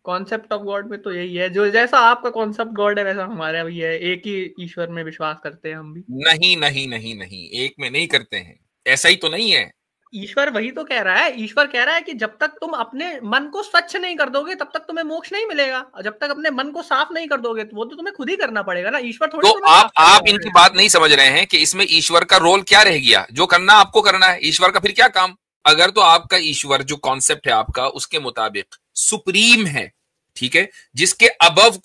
Concept of God में तो यही है, जो जैसा आपका कॉन्सेप्ट गॉड है वैसा हमारा भी है, एक ही ईश्वर में विश्वास करते हैं हम भी। नहीं नहीं नहीं नहीं, एक में नहीं करते हैं, ऐसा ही तो नहीं है। ईश्वर वही तो कह रहा है, ईश्वर कह रहा है कि जब तक तुम अपने मन को स्वच्छ नहीं कर दोगे तब तक तुम्हें मोक्ष नहीं मिलेगा, और जब तक अपने मन को साफ नहीं कर दोगे तो वो तो तुम्हें खुद ही करना पड़ेगा ना, ईश्वर थोड़ी तो तुम्हें आप साफ आप करेगा। इनकी बात नहीं समझ रहे हैं कि इसमें ईश्वर का रोल क्या रह गया? जो करना आपको करना है, ईश्वर का फिर क्या काम? अगर तो आपका ईश्वर जो कॉन्सेप्ट है आपका उसके मुताबिक सुप्रीम है, ठीक है, जिसके अबव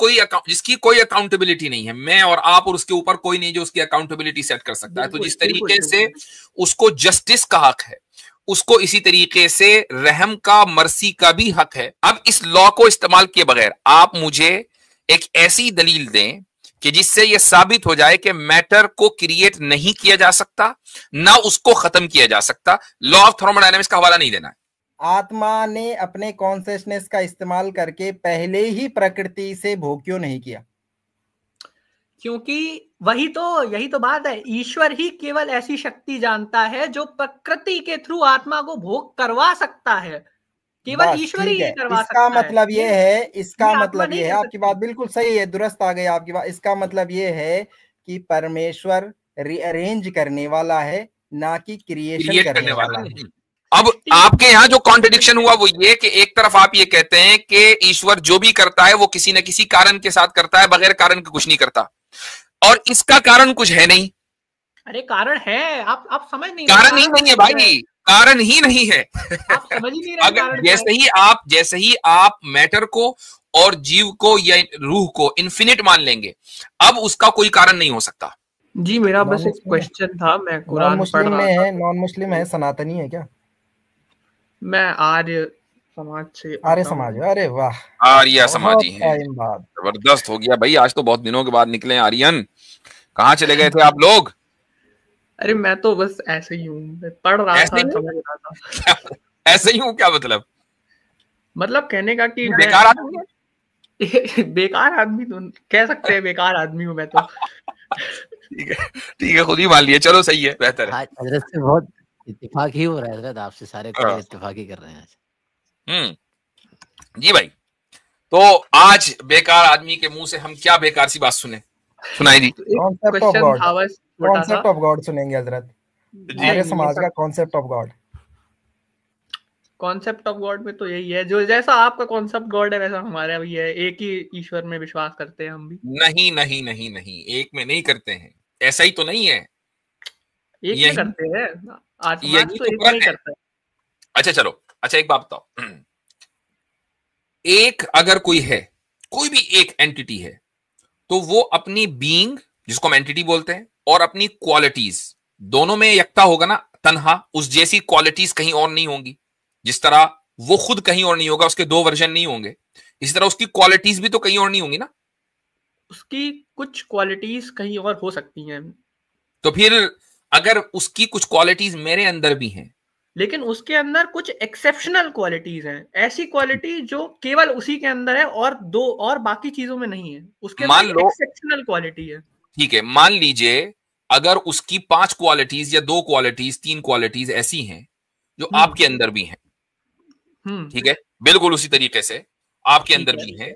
जिसकी कोई अकाउंटेबिलिटी नहीं है, मैं और आप और उसके ऊपर कोई नहीं जो उसकी अकाउंटेबिलिटी सेट कर सकता है, तो बिल्कुल जिस बिल्कुल तरीके से बिल्कुल। उसको जस्टिस का हक है, उसको इसी तरीके से रहम का, मर्सी का भी हक है। अब इस लॉ को इस्तेमाल किए बगैर आप मुझे एक ऐसी दलील दें कि जिससे यह साबित हो जाए कि मैटर को क्रिएट नहीं किया जा सकता, ना उसको खत्म किया जा सकता। लॉ ऑफ थर्मोडायनेमिक्स का हवाला नहीं देना है। आत्मा ने अपने कॉन्शियसनेस का इस्तेमाल करके पहले ही प्रकृति से भोग क्यों नहीं किया? क्योंकि वही तो, यही तो बात है, ईश्वर ही केवल ऐसी शक्ति जानता है जो प्रकृति के थ्रू आत्मा को भोग करवा सकता है, केवल बस ईश्वर ही ठीक ये है, करवा इसका सकता है, मतलब ये है, इसका ये आत्मा मतलब नहीं ये है, कर आपकी बात सकती। बिल्कुल सही है, दुरुस्त आ गई आपकी बात। इसका मतलब ये है कि परमेश्वर रीअरेंज करने वाला है, ना कि क्रिएशन क्रिएट करने करने वाला वाला है। है। अब आपके यहां जो कॉन्ट्रडिक्शन हुआ वो ये कि एक तरफ आप ये कहते हैं कि ईश्वर जो भी करता है वो किसी न किसी कारण के साथ करता है, बगैर कारण के कुछ नहीं करता, और इसका कारण कुछ है नहीं। अरे कारण है, आप समझ नहीं रहे कारण ही कारण नहीं है क्या है, भाई, कारण ही नहीं है। आप समझ ही नहीं रहे अगर कारण क्या है। जैसे ही आप मैटर को और जीव को या रूह को इन्फिनिट मान लेंगे, अब उसका कोई कारण नहीं हो सकता। जी मेरा नॉन बस एक मुस्लिम है, क्वेश्चन था, मैं नॉन कुरान पढ़ मुस्लिम रहा में था है, तो नॉन मुस्लिम है, सनातनी है क्या? मैं आर्य समाज से आर्य आता समाज हूँ। है, अरे वाह, आर्या बहुत समाजी हैं, टाइम बाद। जबरदस्त हो गया भाई, आज तो बहुत दिनों के बाद निकले हैं आर्यन। कहाँ चले गए थे आप लोग? अरे मैं तो बस ऐसे ही हूँ, मैं पढ़ रहा ऐसे था, ही हूँ? समझ रहा था। क्या? ऐसे ही हूँ क्या मतलब? मतलब कहने का कि मैं बेकार आदमी बेकार आदमी तो कह सकते हैं, बेकार आदमी हूँ मैं तो। ठीक है, ठीक है, खुद ही मान लिए, चलो सही है, बेहतर है। आज हजरत से बहुत इत्तेफाक ही हो रहा है हजरत, आपसे सारे कुरान इत्तेफाक ही कर रहे हैं आज। जी भाई, तो आज बेकार आदमी के मुंह से हम क्या बेकार सी बात सुनाई दी? तो एक कॉन्सेप्ट ऑफ क्वेश्चन गॉड, था बस छोटा सा। कॉन्सेप्ट ऑफ गॉड सुनेंगे हजरत, जी आर्य नहीं ये समाज सब का concept of God. Concept of God में तो यही है, जो जैसा आपका कॉन्सेप्ट गॉड है वैसा हमारा भी है, एक ही ईश्वर में विश्वास करते हैं हम भी। नहीं नहीं नहीं नहीं, एक में नहीं करते हैं, ऐसा ही तो नहीं है। एक में यही करते हैं, आज समाज यही तो तो एक में ही फर्क है। करता है। अच्छा चलो, अच्छा एक बात बताओ, एक अगर कोई है, कोई भी एक एंटिटी है, तो वो अपनी बीइंग, जिसको हम एंटिटी बोलते हैं, और अपनी क्वालिटीज, दोनों में यकता होगा ना, तन्हा उस जैसी क्वालिटीज कहीं और नहीं होंगी। जिस तरह वो खुद कहीं और नहीं होगा, उसके दो वर्जन नहीं होंगे, इसी तरह उसकी क्वालिटीज भी तो कहीं और नहीं होंगी ना। उसकी कुछ क्वालिटीज कहीं और हो सकती हैं, तो फिर अगर उसकी कुछ क्वालिटीज मेरे अंदर भी हैं, लेकिन उसके अंदर कुछ एक्सेप्शनल क्वालिटीज हैं, ऐसी क्वालिटी जो केवल उसी के अंदर है और दो और बाकी चीजों में नहीं है, उसके अंदर मान एक लो, एक्सेप्शनल क्वालिटी है। ठीक है, मान लीजिए अगर उसकी 5 क्वालिटीज या 2 क्वालिटीज 3 क्वालिटीज ऐसी हैं जो आपके अंदर भी हैं, ठीक है, बिल्कुल उसी तरीके से आपके ठीक अंदर है, भी हैं,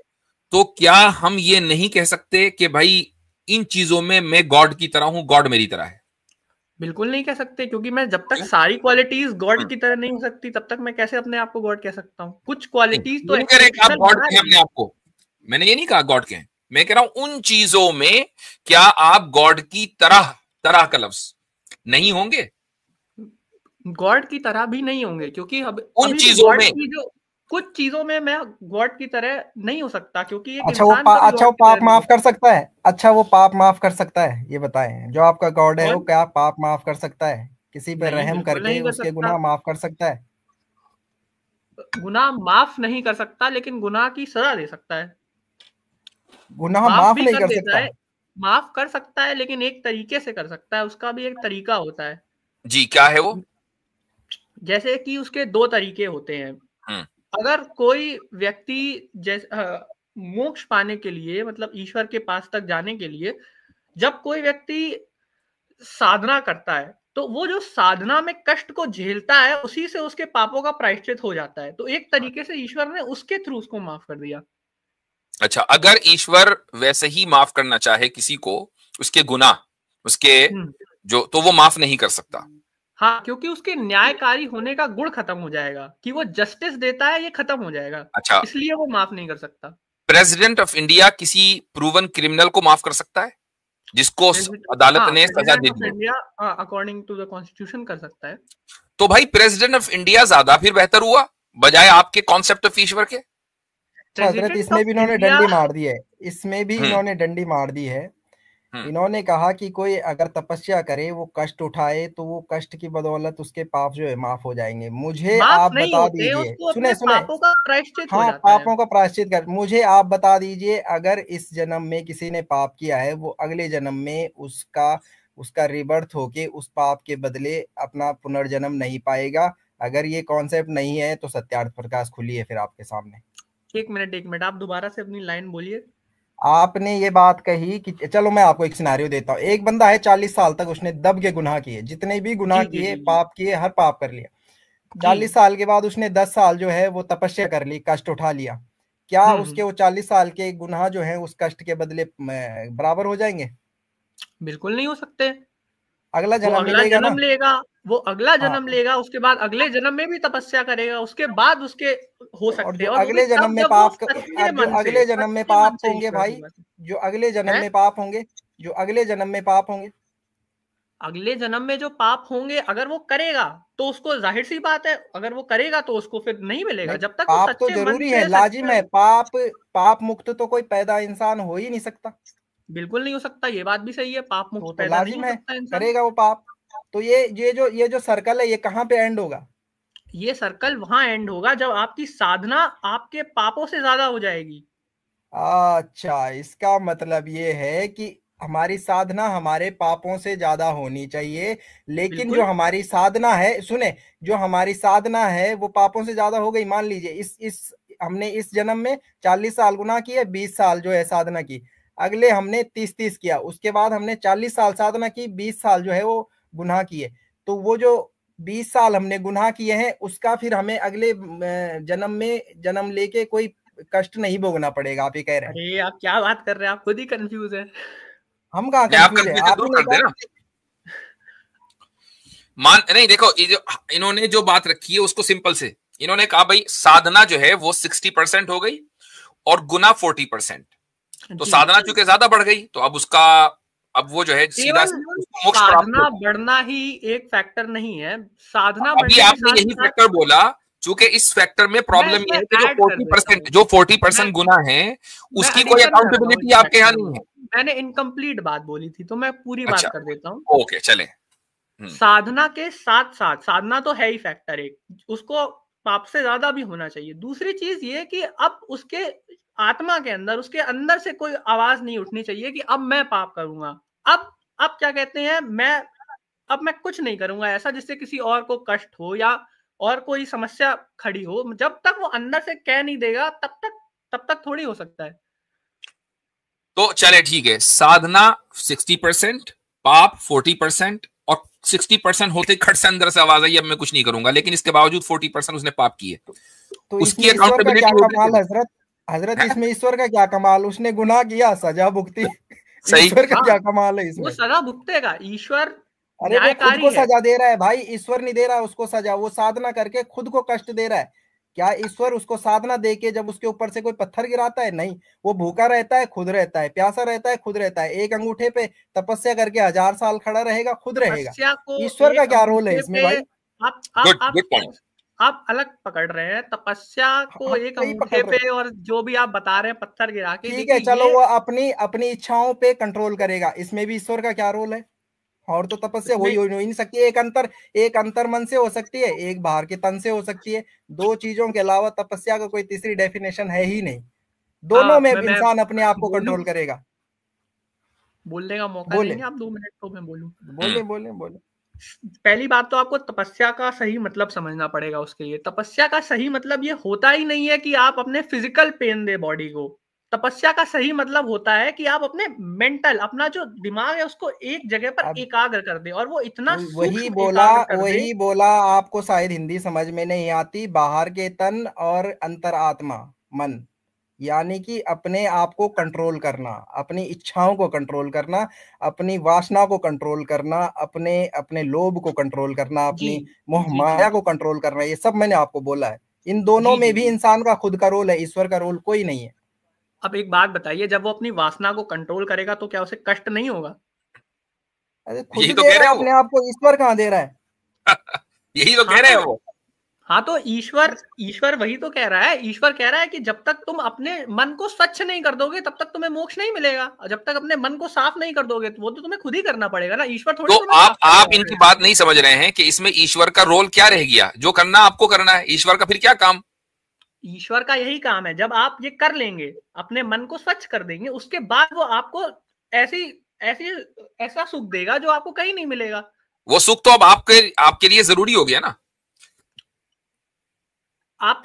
तो क्या हम ये नहीं कह सकते कि भाई इन चीजों में मैं गॉड की तरह हूं, गॉड मेरी तरह है? बिल्कुल नहीं कह सकते, क्योंकि मैं जब तक सारी क्वालिटीज गॉड हम्म, की तरह नहीं हो सकती तब तक मैं कैसे अपने आप को गॉड कह सकता हूँ, कुछ नहीं, क्वालिटीज तो ये नहीं कह रहे कि आप एक्सेप्शनल गॉड बना कहें रही अपने आप को, मैंने ये नहीं कहा गॉड कहें, मैं कह रहा हूं उन चीजों में क्या आप गॉड की तरह, तरह का लफ्ज नहीं होंगे? गॉड की तरह भी नहीं होंगे, क्योंकि अब उन अभी भी चीजों गॉड में की जो कुछ चीजों में मैं गॉड की तरह नहीं हो सकता, क्योंकि एक अच्छा वो इंसान कभी अच्छा गॉड वो की पाप तरह नहीं हो माफ कर सकता। सकता है? अच्छा वो पाप माफ कर सकता है? ये बताएं, जो आपका गॉड है वो कौन? क्या पाप माफ कर सकता है? किसी पे नहीं, रहम बिल्कुल करके नहीं कर उसके सकता। गुनाह माफ कर सकता है? गुनाह माफ नहीं कर सकता, लेकिन गुनाह की सजा दे सकता है। गुनाह माफ माफ भी नहीं कर कर देता सकता? है, माफ कर सकता है, लेकिन एक तरीके से कर सकता है, उसका भी एक तरीका होता है। जी क्या है वो? जैसे कि उसके दो तरीके होते हैं। हम्म, अगर कोई व्यक्ति मोक्ष पाने के लिए, मतलब ईश्वर के पास तक जाने के लिए, जब कोई व्यक्ति साधना करता है, तो वो जो साधना में कष्ट को झेलता है उसी से उसके पापों का प्रायश्चित हो जाता है। तो एक तरीके से ईश्वर ने उसके थ्रू उसको माफ कर दिया। अच्छा, अगर ईश्वर वैसे ही माफ करना चाहे किसी को, उसके गुनाह, उसके जो, तो वो माफ नहीं कर सकता। हाँ, क्योंकि उसके न्यायकारी होने का गुण खत्म हो जाएगा कि वो जस्टिस देता है, ये खत्म हो जाएगा। अच्छा, इसलिए वो माफ नहीं कर सकता। प्रेसिडेंट ऑफ इंडिया किसी प्रूवन क्रिमिनल को माफ कर सकता है जिसको अदालत ने सजा दे दी? India according to the constitution कर सकता है। तो भाई प्रेसिडेंट ऑफ इंडिया ज्यादा फिर बेहतर हुआ बजाय आपके कॉन्सेप्ट ऑफ ईश्वर के। हजरत इसमें भी इन्होंने डंडी मार दी है, इसमें भी इन्होंने डंडी मार दी है। इन्होंने कहा कि कोई अगर तपस्या करे, वो कष्ट उठाए, तो वो कष्ट की बदौलत उसके पाप जो है माफ हो जाएंगे। मुझे आप बता दीजिए, सुने सुने, पापों का प्रायश्चित हो हाँ, जाता है। पापों का प्रायश्चित कर, मुझे आप बता दीजिए, अगर इस जन्म में किसी ने पाप किया है, वो अगले जन्म में उसका रिबर्थ होके उस पाप के बदले अपना पुनर्जन्म नहीं पाएगा। अगर ये कॉन्सेप्ट नहीं है तो सत्यार्थ प्रकाश खुली है फिर आपके सामने। एक मिनट, आप दोबारा से अपनी लाइन बोलिए। आपने ये बात कही कि चलो मैं आपको एक सिनारियो देता हूँ। एक बंदा है, 40 साल तक उसने दब के गुनाह किए, जितने भी गुनाह किए, पाप किए, हर पाप कर लिया। 40 साल के बाद उसने 10 साल जो है वो तपस्या कर ली, कष्ट उठा लिया। क्या उसके वो 40 साल के गुनाह जो है उस कष्ट के बदले बराबर हो जाएंगे? बिल्कुल नहीं हो सकते। अगला जन्म लेगा, वो अगला जन्म लेगा, उसके बाद अगले जन्म में भी तपस्या करेगा, उसके बाद उसके हो सकते हैं। और अगले जन्म में पाप, जो अगले जन्म में पाप होंगे भाई, जो अगले जन्म में पाप होंगे, जो अगले जन्म में पाप होंगे, अगले जन्म में जो पाप होंगे, अगर वो करेगा तो उसको, जाहिर सी बात है, अगर वो करेगा तो उसको फिर नहीं मिलेगा। जब तक पाप तो जरूरी है, लाजिम है। पाप मुक्त तो कोई पैदा इंसान हो ही नहीं सकता। बिल्कुल नहीं हो सकता, ये बात भी सही है। पाप मुक्त पैदा नहीं हो सकता इंसान, करेगा वो पाप। तो ये जो सर्कल है, ये कहाँ पे एंड होगा? ये सर्कल वहां एंड होगा जब आपकी साधना आपके पापों से ज्यादा हो जाएगी। अच्छा, इसका मतलब ये है कि हमारी साधना हमारे पापों से ज्यादा होनी चाहिए। लेकिन जो हमारी साधना है, सुने, जो हमारी साधना है वो पापों से ज्यादा हो गई। मान लीजिए इस हमने इस जन्म में 40 साल गुनाह किए, 20 साल जो है साधना की। अगले हमने 30 किया, उसके बाद हमने 40 साल साधना की, 20 साल जो है वो गुनाह किए। तो वो जो 20 साल हमने गुनाह किए हैं, उसका फिर हमें अगले जन्म में जन्म लेके कोई कष्ट नहीं भोगना पड़ेगा, आप ये कह रहे हैं? अरे आप क्या बात कर रहे हैं, आप खुद ही कंफ्यूज है। हम कहाँ कंफ्यूज है, आप ही ने नहीं, देखो ये जो इन्होंने जो बात रखी है उसको सिंपल से इन्होंने कहा भाई साधना जो है वो 60% हो गई और गुना 40%। तो साधना चूंकि ज्यादा बढ़ गई तो अब वो जो है सीधा मोक्ष साधना बढ़ना ही एक फैक्टर नहीं है। साधना अभी आपने यही फैक्टर बोला, चूंकि इस फैक्टर में प्रॉब्लम ये है कि जो 40% गुना है उसकी कोई अकाउंटेबिलिटी आपके यहाँ नहीं है। मैंने इनकम्प्लीट बात बोली थी, तो मैं पूरी बात कर देता हूँ। ओके, चले। साधना के साथ साथ, साधना तो है ही फैक्टर एक, उसको पाप से ज्यादा भी होना चाहिए। दूसरी चीज ये कि अब उसके आत्मा के अंदर, उसके अंदर से कोई आवाज नहीं उठनी चाहिए कि अब मैं पाप करूंगा। अब क्या कहते हैं, अब मैं कुछ नहीं करूंगा ऐसा जिससे किसी और को कष्ट हो या और कोई समस्या खड़ी हो। जब तक वो अंदर से कह नहीं देगा तब तक थोड़ी हो सकता है। तो चले ठीक है, साधना 60%, पाप 40% और 60% होते खट से अंदर से आवाज आई अब मैं कुछ नहीं करूंगा, लेकिन इसके बावजूद 40% उसने पाप किए। तो उसकी अकाउंटेबिलिटी हजरत इसमें ईश्वर का क्या कमाल, उसने गुनाह किया, सजा भुगती, ईश्वर का क्या कमाल है इसमें? वो सजा भुगतेगा, ईश्वर अरे वो खुद को सजा दे रहा है भाई, ईश्वर नहीं दे रहा उसको सजा, वो साधना करके खुद को कष्ट दे रहा है। क्या ईश्वर उसको साधना दे के जब उसके ऊपर से कोई पत्थर गिराता है? नहीं, वो भूखा रहता है, खुद रहता है, प्यासा रहता है, खुद रहता है। एक अंगूठे पे तपस्या करके 1000 साल खड़ा रहेगा, खुद रहेगा। ईश्वर का क्या रोल है इसमें भाई? आप अलग पकड़ रहे हैं तपस्या को एक अंगूठे पे, और जो भी आप बता रहे हैं पत्थर गिरा के। ठीक है, चलो वो अपनी इच्छाओं पे कंट्रोल करेगा, इसमें भी ईश्वर का क्या रोल है? और तो तपस्या हो ही नहीं सकती। एक अंतर मन से हो सकती है, एक बाहर के तन से हो सकती है। दो चीजों के अलावा तपस्या का कोई तीसरी डेफिनेशन है ही नहीं। दोनों में इंसान अपने आप को कंट्रोल करेगा। बोलने का मौका देंगे आप 2 मिनट तो मैं बोलूं? बोले। पहली बात तो आपको तपस्या का सही मतलब समझना पड़ेगा। उसके लिए तपस्या का सही मतलब ये होता ही नहीं है कि आप अपने फिजिकल पेन दे बॉडी को। तपस्या का सही मतलब होता है कि आप अपने मेंटल, अपना जो दिमाग है उसको एक जगह पर एकाग्र कर दे, और वो इतना वही बोला आपको शायद हिंदी समझ में नहीं आती। बाहर के तन और अंतरात्मा मन, यानी कि अपने आप को कंट्रोल करना, अपनी इच्छाओं को कंट्रोल करना, अपनी वासना को कंट्रोल करना, अपने अपने लोभ को कंट्रोल करना, अपनी मोह माया को कंट्रोल करना, ये सब मैंने आपको बोला है। इन दोनों में भी इंसान का खुद का रोल है, ईश्वर का रोल कोई नहीं है। अब एक बात बताइए, जब वो अपनी वासना को कंट्रोल करेगा तो क्या उसे कष्ट नहीं होगा? अरे खुद दे रहा है अपने आप को, ईश्वर कहाँ दे रहा है? यही तो कह रहे हैं वो। हाँ तो ईश्वर वही तो कह रहा है। ईश्वर कह रहा है कि जब तक तुम अपने मन को स्वच्छ नहीं कर दोगे तब तक तुम्हें मोक्ष नहीं मिलेगा, और जब तक अपने मन को साफ नहीं कर दोगे वो तो तुम्हें खुद ही करना पड़ेगा ना। ईश्वर थोड़ी तो आप इनकी बात नहीं समझ रहे हैं कि इसमें ईश्वर का रोल क्या रह गया? जो करना आपको करना है, ईश्वर का फिर क्या काम? ईश्वर का यही काम है, जब आप ये कर लेंगे, अपने मन को स्वच्छ कर देंगे, उसके बाद वो आपको ऐसा सुख देगा जो आपको कहीं नहीं मिलेगा। वो सुख तो अब आपके लिए जरूरी हो गया ना।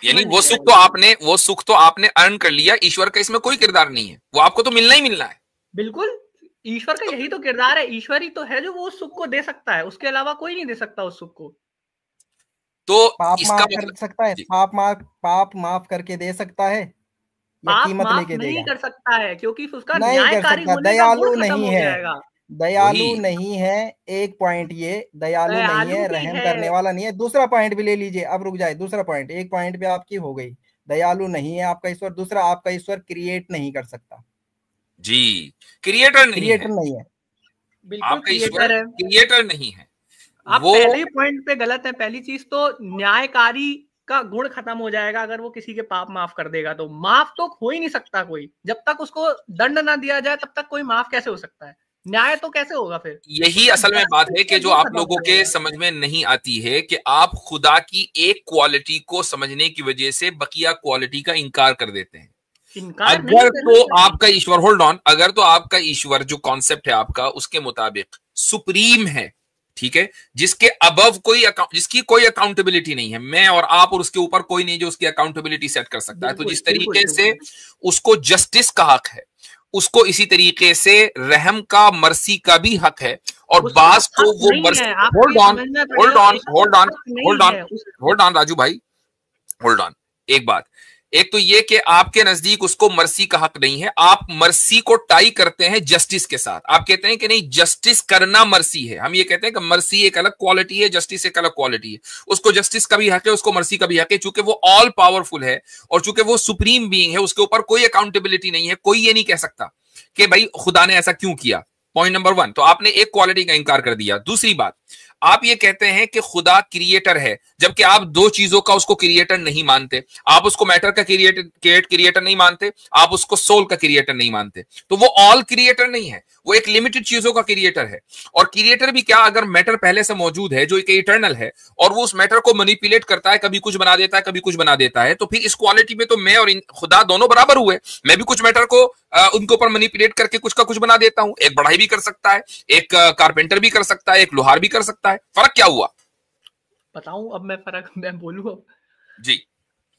यानी वो सुख तो आपने अर्न कर लिया। ईश्वर का इसमें कोई किरदार नहीं है, वो आपको तो मिलना ही मिलना है। बिल्कुल, ईश्वर का यही तो किरदार है। ईश्वर ही तो है जो वो सुख को दे सकता है, उसके अलावा कोई नहीं दे सकता उस सुख को। तो पाप माफ कर सकता है, पाप माफ करके दे सकता है, या कीमत लेके देगा? नहीं कर सकता है, क्योंकि उसका नहीं कर सकता, दयालु नहीं है, दयालु नहीं है। एक पॉइंट ये, दयालु नहीं है, रहम करने वाला नहीं है। दूसरा पॉइंट भी ले लीजिए, अब रुक जाए। दूसरा पॉइंट, एक पॉइंट पे आपकी हो गई, दयालु नहीं है आपका ईश्वर। दूसरा, आपका ईश्वर क्रिएट नहीं कर सकता। जी, क्रिएटर नहीं है। बिल्कुल क्रिएटर नहीं है। आप पहले ही पॉइंट पे गलत है। पहली चीज तो न्यायकारी का गुण खत्म हो जाएगा अगर वो किसी के पाप माफ कर देगा। तो माफ तो हो ही नहीं सकता कोई, जब तक उसको दंड ना दिया जाए तब तक कोई माफ कैसे हो सकता है? न्याय तो कैसे होगा फिर? यही असल में बात है कि जो आप लोगों के समझ में नहीं आती है कि आप खुदा की एक क्वालिटी को समझने की वजह से बकिया क्वालिटी का इनकार कर देते हैं। अगर तो आपका ईश्वर, होल्ड ऑन, अगर तो आपका ईश्वर जो कॉन्सेप्ट है आपका, उसके मुताबिक सुप्रीम है, ठीक है, जिसके अबव जिसकी कोई अकाउंटेबिलिटी नहीं है, मैं और आप और उसके ऊपर कोई नहीं जो उसकी अकाउंटेबिलिटी सेट कर सकता है, तो जिस तरीके से उसको जस्टिस का हक है, उसको इसी तरीके से रहम का, मर्सी का भी हक है। और बास को वो मर्सी, होल्ड ऑन राजू भाई, होल्ड ऑन। एक बात, एक तो ये कि आपके नजदीक उसको मर्सी का हक नहीं है। आप मर्सी को टाई करते हैं जस्टिस के साथ। आप कहते हैं कि नहीं, जस्टिस करना मर्सी है। हम ये कहते हैं कि मर्सी एक अलग क्वालिटी है, जस्टिस एक अलग क्वालिटी है। उसको जस्टिस का भी हक है, उसको मर्सी का भी हक है। चूंकि वो ऑल पावरफुल है और चूंकि वो सुप्रीम बीइंग है, उसके ऊपर कोई अकाउंटेबिलिटी नहीं है। कोई ये नहीं कह सकता कि भाई खुदा ने ऐसा क्यों किया। पॉइंट नंबर 1, तो आपने एक क्वालिटी का इंकार कर दिया। दूसरी बात, आप ये कहते हैं कि खुदा क्रिएटर है, जबकि आप दो चीजों का उसको क्रिएटर नहीं मानते। आप उसको मैटर का क्रिएटर नहीं मानते, आप उसको सोल का क्रिएटर नहीं मानते। तो वो ऑल क्रिएटर नहीं है, वो एक लिमिटेड चीजों का क्रिएटर है। और क्रिएटर भी क्या, अगर मैटर पहले से मौजूद है जो एक इटर्नल है और वो उस मैटर को मैनिपुलेट करता है, कभी कुछ बना देता है, कभी कुछ बना देता है, तो फिर इस क्वालिटी में तो मैं और खुदा दोनों बराबर हुए। मैं भी कुछ मैटर को उनके ऊपर मैनिपुलेट करके कुछ का कुछ बना देता हूं। एक बढ़ाई भी कर सकता है, एक कारपेंटर भी कर सकता है, एक लोहार भी कर सकता है। फर्क क्या हुआ? बताऊं अब मैं बोलूं अब? जी,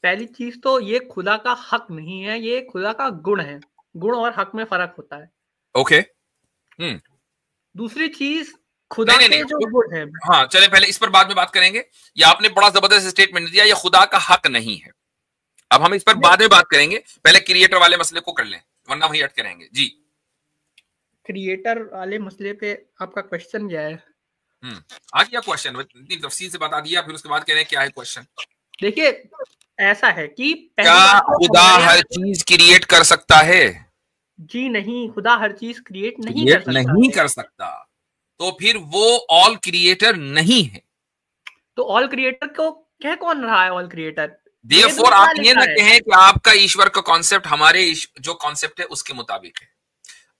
पहली चीज तो ये खुदा का हक नहीं है, ये खुदा का गुण है। गुण और हक में फर्क होता है। ओके। दूसरी चीज, खुदा के जो गुण है, हाँ चले पहले इस पर बाद में बात करेंगे। ये आपने बड़ा जबरदस्त स्टेटमेंट दिया, ये खुदा का हक नहीं है। अब हम इस पर बाद में बात करेंगे, पहले क्रिएटर वाले मसले को कर लें, वरना वही अटके रहेंगे। जी, क्रिएटर वाले मसले पे आपका क्वेश्चन क्या है? आ गया क्वेश्चन, इतनी तफसील से बता दिया, फिर उसके बाद कह रहे हैं क्या है क्वेश्चन। देखिए, ऐसा है कि क्या खुदा हर चीज क्रिएट कर सकता है? जी नहीं, खुदा हर चीज क्रिएट नहीं कर सकता। तो फिर वो ऑल क्रिएटर नहीं है। तो ऑल क्रिएटर को कह कौन रहा है ऑल क्रिएटर? Therefore, आप ये न कहें कि आपका ईश्वर का कॉन्सेप्ट हमारे जो कॉन्सेप्ट है उसके मुताबिक है।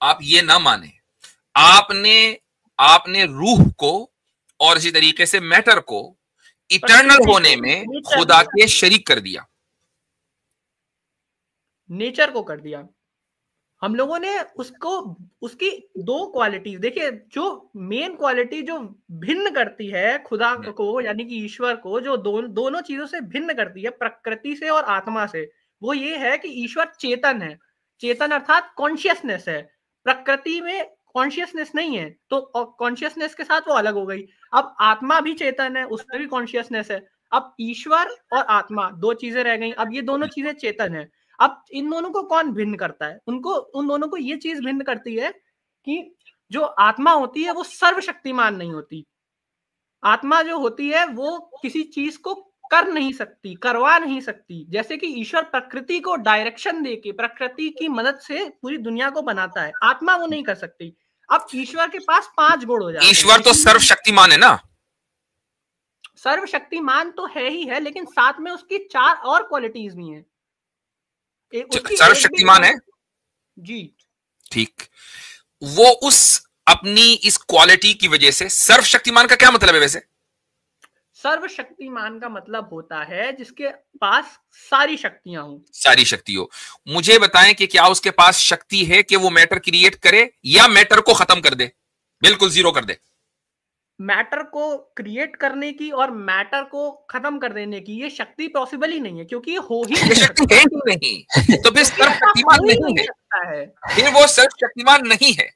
आप ये ना माने। आपने रूह को और इसी तरीके से मैटर को इटर्नल होने में खुदा के शरीक कर दिया, नेचर को कर दिया। हम लोगों ने उसकी दो क्वालिटीज देखिए। जो मेन क्वालिटी जो भिन्न करती है खुदा को, यानी कि ईश्वर को, जो दोनों चीजों से भिन्न करती है, प्रकृति से और आत्मा से, वो ये है कि ईश्वर चेतन है। चेतन अर्थात कॉन्शियसनेस है, प्रकृति में कॉन्शियसनेस नहीं है, तो कॉन्शियसनेस के साथ वो अलग हो गई। अब आत्मा भी चेतन है, उसमें भी कॉन्शियसनेस है। अब ईश्वर और आत्मा दो चीजें रह गई, अब ये दोनों चीजें चेतन है। अब इन दोनों को कौन भिन्न करता है? उन दोनों को ये चीज भिन्न करती है कि जो आत्मा होती है वो सर्वशक्तिमान नहीं होती। आत्मा जो होती है वो किसी चीज को कर नहीं सकती, करवा नहीं सकती। जैसे कि ईश्वर प्रकृति को डायरेक्शन देके, प्रकृति की मदद से पूरी दुनिया को बनाता है, आत्मा वो नहीं कर सकती। अब ईश्वर के पास 5 गुण हो जाते हैं। ईश्वर तो सर्वशक्तिमान है ना? सर्वशक्तिमान तो है ही है, लेकिन साथ में उसकी 4 और क्वालिटीज भी हैं। सर्वशक्तिमान है जी, ठीक। वो उस अपनी इस क्वालिटी की वजह से, सर्वशक्तिमान का क्या मतलब है वैसे? सर्वशक्तिमान का मतलब होता है जिसके पास सारी शक्तियां हो। सारी शक्ति हो। मुझे बताएं कि क्या उसके पास शक्ति है कि वो मैटर क्रिएट करे या मैटर को खत्म कर दे, बिल्कुल जीरो कर दे? मैटर को क्रिएट करने की और मैटर को खत्म कर देने की ये शक्ति पॉसिबल ही नहीं है, क्योंकि ये हो ही नहीं शक्ति है ही नहीं, तो फिर सर्वशक्तिमान नहीं है, फिर वो सर्वशक्तिमान नहीं है।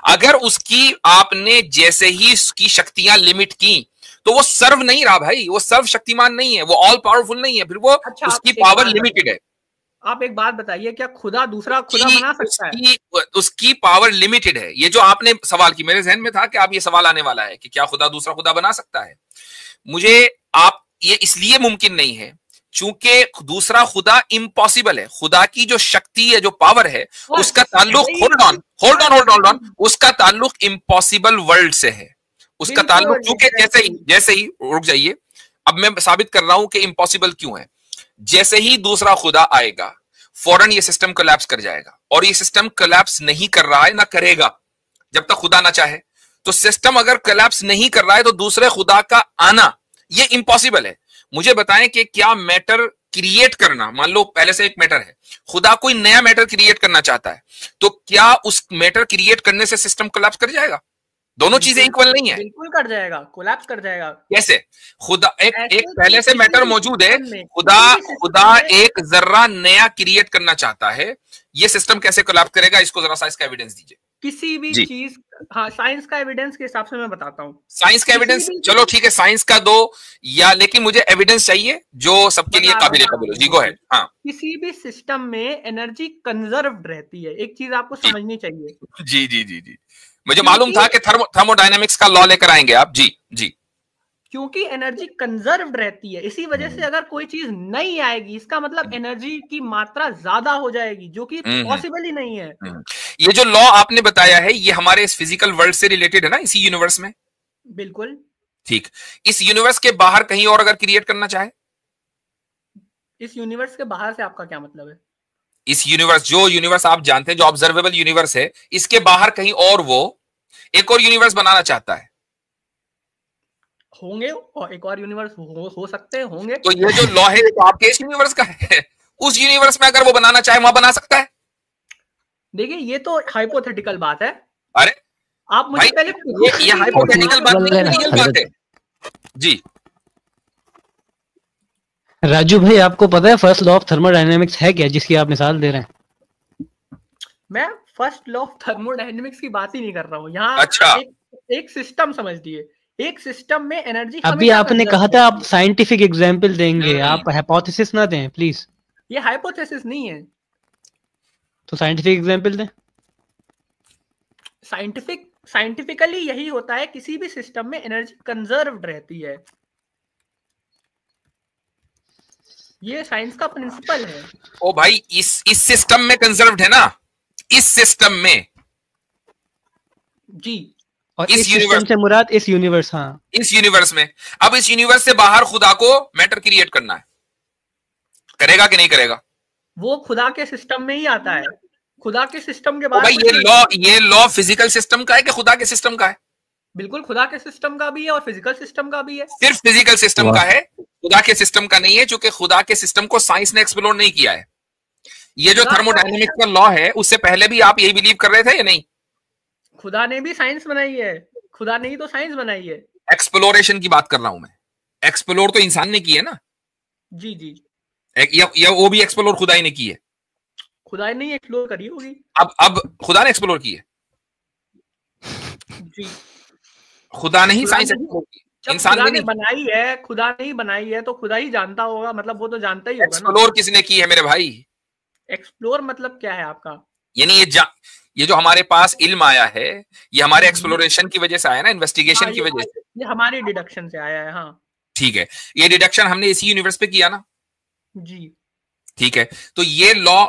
अगर उसकी आपने जैसे ही उसकी शक्तियां लिमिट की तो वो सर्व नहीं रहा भाई, वो सर्वशक्तिमान नहीं है, वो ऑल पावरफुल नहीं है, फिर वो उसकी पावर लिमिटेड है। आप एक बात बताइए, क्या खुदा दूसरा खुदा बना सकता है? उसकी पावर लिमिटेड है। ये जो आपने सवाल की, मेरे जहन में था कि आप ये सवाल आने वाला है कि क्या खुदा दूसरा खुदा बना सकता है। मुझे आप ये इसलिए मुमकिन नहीं है चूंकि दूसरा खुदा इम्पॉसिबल है। खुदा की जो शक्ति है, जो पावर है, उसका ताल्लुक, होल्ड ऑन, उसका ताल्लुक इम्पॉसिबल वर्ल्ड से है। उसका ताल्लुक, चूंकि जैसे ही रुक जाइए, अब मैं साबित कर रहा हूं कि इम्पॉसिबल क्यों है। जैसे ही दूसरा खुदा आएगा फौरन ये सिस्टम कोलैप्स कर जाएगा, और ये सिस्टम कोलैप्स नहीं कर रहा है, ना करेगा जब तक खुदा ना चाहे। तो सिस्टम अगर कोलैप्स नहीं कर रहा है तो दूसरे खुदा का आना ये इम्पॉसिबल है। मुझे बताएं कि क्या मैटर क्रिएट करना, मान लो पहले से एक मैटर है, खुदा कोई नया मैटर क्रिएट करना चाहता है, तो क्या उस मैटर क्रिएट करने से सिस्टम कोलैप्स कर जाएगा? दोनों चीजें इक्वल नहीं है। बिल्कुल कर जाएगा, कोलैप्स कर जाएगा। कैसे? खुदा एक पहले से मैटर मौजूद है, खुदा एक जर्रा नया क्रिएट करना चाहता है, ये सिस्टम कैसे कोलैप्स करेगा? इसको जरा साइंस का एविडेंस दीजिए। किसी भी चीज, हाँ, साइंस का एविडेंस के हिसाब से मैं बताता हूँ। साइंस का एविडेंस, चलो ठीक है, साइंस का दो, या लेकिन मुझे एविडेंस चाहिए जो सबके लिए काबिल कबूल हो। जी गो अहेड। हाँ, किसी भी सिस्टम में एनर्जी कंजर्व्ड रहती है, एक चीज आपको समझनी चाहिए। जी जी जी जी, मुझे मालूम था कि थर्मोडायनेमिक्स का लॉ लेकर आएंगे आप। जी जी, क्योंकि एनर्जी कंजर्व्ड रहती है, इसी वजह से अगर कोई चीज नहीं आएगी, इसका मतलब एनर्जी की मात्रा ज्यादा हो जाएगी, जो कि पॉसिबल ही नहीं है। ये जो लॉ आपने बताया है ये हमारे इस फिजिकल वर्ल्ड से रिलेटेड है ना, इसी यूनिवर्स में? बिल्कुल ठीक। इस यूनिवर्स के बाहर कहीं और अगर क्रिएट करना चाहे? इस यूनिवर्स के बाहर से आपका क्या मतलब है? इस यूनिवर्स, जो यूनिवर्स आप जानते हैं, जो ऑब्जर्वेबल यूनिवर्स है, इसके बाहर कहीं और वो एक और यूनिवर्स बनाना चाहता है, होंगे, और एक और यूनिवर्स हो सकते हैं, होंगे। तो ये जो लॉ है तो आपके इस यूनिवर्स का है, उस यूनिवर्स में अगर वो बनाना चाहे वहां बना सकता है। देखिए, ये तो हाइपोथेटिकल बात है। अरे आप मुझे पहले ये हाइपोथेटिकल बात नहीं, रियल बात है। जी राजू भाई, आपको पता है फर्स्ट लॉ ऑफ थर्मोडायनेमिक्स है क्या, जिसकी आप मिसाल दे रहे हैं? मैं फर्स्ट लॉ ऑफ थर्मोडायनेमिक्स की बात ही नहीं कर रहा हूँ यहाँ। अच्छा, एक सिस्टम समझ लिए, एक सिस्टम में एनर्जी, अभी आपने कहा था आप साइंटिफिक एग्जांपल देंगे, आप हाइपोथेसिस ना दें प्लीज। ये हाइपोथेसिस नहीं है, तो साइंटिफिक एग्जांपल दें। साइंटिफिकली यही होता है, किसी भी सिस्टम में एनर्जी कंजर्व्ड रहती है, ये साइंस का प्रिंसिपल है। ओ भाई, इस सिस्टम में कंजर्व्ड है ना, इस सिस्टम में जी, और इस यूनिवर्स से मुराद इस यूनिवर्स, हाँ, इस यूनिवर्स में। अब इस यूनिवर्स से बाहर खुदा को मैटर क्रिएट करना है, करेगा कि नहीं करेगा? वो खुदा के सिस्टम में ही आता है, खुदा के सिस्टम के बाद। भाई ये लॉ फिजिकल सिस्टम का है कि खुदा के सिस्टम का है? बिल्कुल खुदा के सिस्टम का भी है और फिजिकल सिस्टम का भी है। सिर्फ फिजिकल सिस्टम का है, खुदा के सिस्टम का नहीं है, क्योंकि खुदा के सिस्टम को साइंस ने एक्सप्लोर नहीं किया है। ये जो थर्मोडायनेमिक्स का लॉ है, उससे पहले भी आप यही बिलीव कर रहे थे या नहीं? खुदा ने भी साइंस बनाई है, खुदा ने ही तो साइंस बनाई है। एक्सप्लोरेशन की बात कर रहा हूं मैं, एक्सप्लोर तो इंसान ने की है ना। जी जी, या वो भी एक्सप्लोर खुदा ही ने की है? खुदा ने एक्सप्लोर करी होगी। अब खुदा ने एक्सप्लोर की है जी, खुदा ने ही साइंस एक्सप्लोर की, इंसान ने नहीं बनाई है। खुदा ने ही बनाई है तो खुदा ही जानता होगा, मतलब वो तो जानता ही होगा ना। एक्सप्लोर किसने की है मेरे भाई? एक्सप्लोर मतलब क्या है आपका? यानी ये जो हमारे पास इल्म आया है, ये हमारे एक्सप्लोरेशन की वजह से आया ना, इन्वेस्टिगेशन की वजह से। ये हमारी डिडक्शन से आया है। हाँ ठीक है, ये डिडक्शन हमने इसी यूनिवर्स पे किया ना। जी ठीक है, तो ये लॉ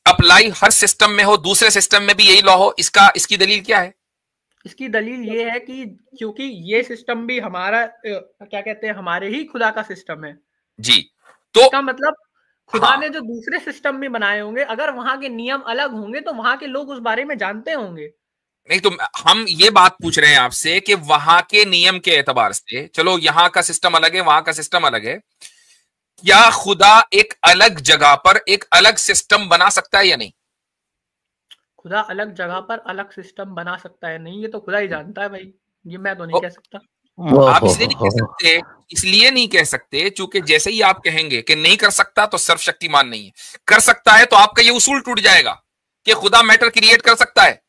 अप्लाई हर सिस्टम में हो, दूसरे सिस्टम में भी यही लॉ हो, इसकी दलील क्या है? इसकी दलील ये है कि क्योंकि ये सिस्टम भी हमारा क्या कहते हैं, हमारे ही खुदा का सिस्टम है जी। तो इसका मतलब खुदा हाँ, ने जो दूसरे सिस्टम भी बनाए होंगे, अगर वहां के नियम अलग होंगे तो वहां के लोग उस बारे में जानते होंगे। नहीं तो हम ये बात पूछ रहे हैं आपसे कि वहां के नियम के एतबार से, चलो यहां का सिस्टम अलग है, वहां का सिस्टम अलग है, क्या खुदा एक अलग जगह पर एक अलग सिस्टम बना सकता है या नहीं? खुदा अलग जगह पर अलग सिस्टम बना सकता है नहीं, ये तो खुदा ही जानता है भाई, ये मैं तो नहीं कह सकता। आप इसलिए नहीं कह सकते, इसलिए नहीं कह सकते चूंकि जैसे ही आप कहेंगे कि नहीं कर सकता तो सर्वशक्तिमान नहीं है, कर सकता है तो आपका ये उसूल टूट जाएगा कि खुदा मैटर क्रिएट कर सकता है।